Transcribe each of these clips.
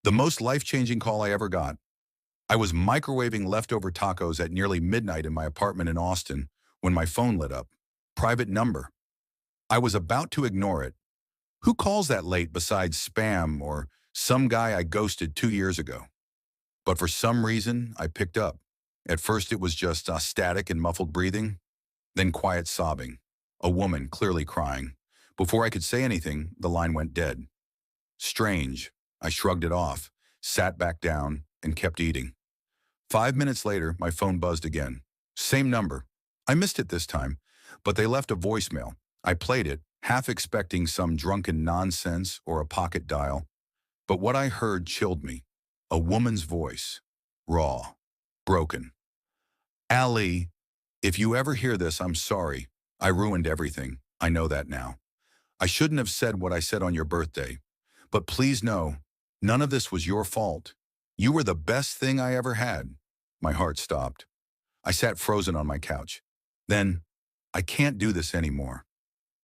The most life-changing call I ever got. I was microwaving leftover tacos at nearly midnight in my apartment in Austin when my phone lit up. Private number. I was about to ignore it. Who calls that late besides spam or some guy I ghosted 2 years ago? But for some reason, I picked up. At first, it was just static and muffled breathing, then quiet sobbing. A woman clearly crying. Before I could say anything, the line went dead. Strange. I shrugged it off, sat back down, and kept eating. 5 minutes later, my phone buzzed again. Same number. I missed it this time, but they left a voicemail. I played it, half expecting some drunken nonsense or a pocket dial. But what I heard chilled me. A woman's voice. Raw. Broken. Ali, if you ever hear this, I'm sorry. I ruined everything. I know that now. I shouldn't have said what I said on your birthday. But please know, none of this was your fault. You were the best thing I ever had. My heart stopped. I sat frozen on my couch. Then, I can't do this anymore.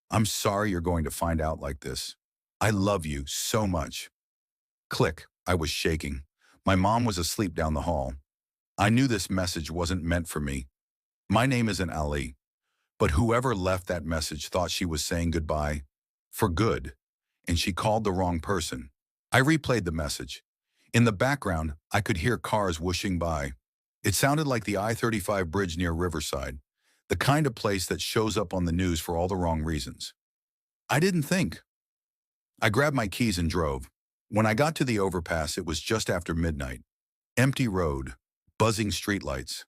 I'm sorry you're going to find out like this. I love you so much. Click. I was shaking. My mom was asleep down the hall. I knew this message wasn't meant for me. My name isn't Ali, but whoever left that message thought she was saying goodbye for good, and she called the wrong person. I replayed the message. In the background, I could hear cars whooshing by. It sounded like the I-35 bridge near Riverside, the kind of place that shows up on the news for all the wrong reasons. I didn't think. I grabbed my keys and drove. When I got to the overpass, it was just after midnight. Empty road, buzzing streetlights.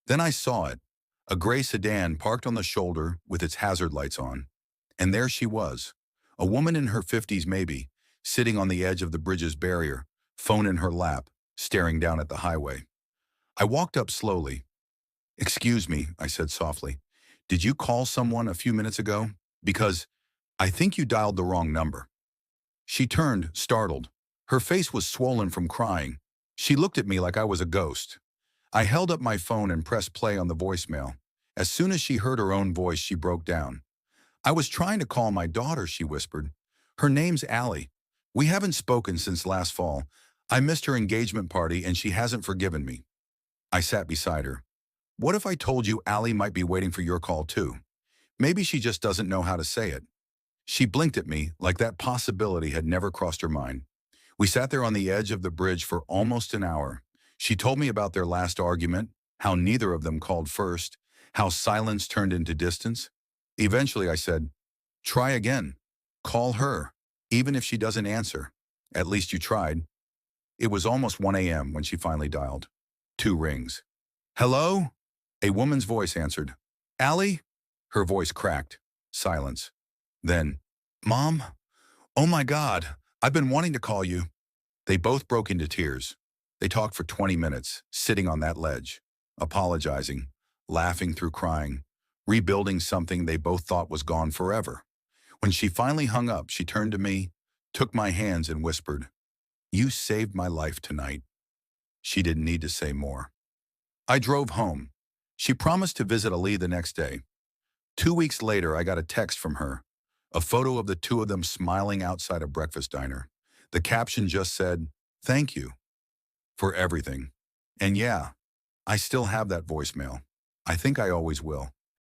Then I saw it, a gray sedan parked on the shoulder with its hazard lights on. And there she was, a woman in her 50s maybe, sitting on the edge of the bridge's barrier, phone in her lap, staring down at the highway. I walked up slowly. "Excuse me," I said softly. "Did you call someone a few minutes ago? Because I think you dialed the wrong number." She turned, startled. Her face was swollen from crying. She looked at me like I was a ghost. I held up my phone and pressed play on the voicemail. As soon as she heard her own voice, she broke down. "I was trying to call my daughter," she whispered. "Her name's Allie. We haven't spoken since last fall. I missed her engagement party and she hasn't forgiven me." I sat beside her. "What if I told you Allie might be waiting for your call too? Maybe she just doesn't know how to say it." She blinked at me like that possibility had never crossed her mind. We sat there on the edge of the bridge for almost an hour. She told me about their last argument, how neither of them called first, how silence turned into distance. Eventually I said, "Try again. Call her, even if she doesn't answer. At least you tried." It was almost 1 a.m. when she finally dialed. 2 rings. "Hello?" A woman's voice answered. "Allie?" Her voice cracked. Silence. Then, "Mom? Oh my God, I've been wanting to call you." They both broke into tears. They talked for 20 minutes, sitting on that ledge, apologizing, laughing through crying, rebuilding something they both thought was gone forever. When she finally hung up, she turned to me, took my hands and whispered, "You saved my life tonight." She didn't need to say more. I drove home. She promised to visit Ali the next day. 2 weeks later, I got a text from her, a photo of the two of them smiling outside a breakfast diner. The caption just said, "Thank you for everything." And yeah, I still have that voicemail. I think I always will.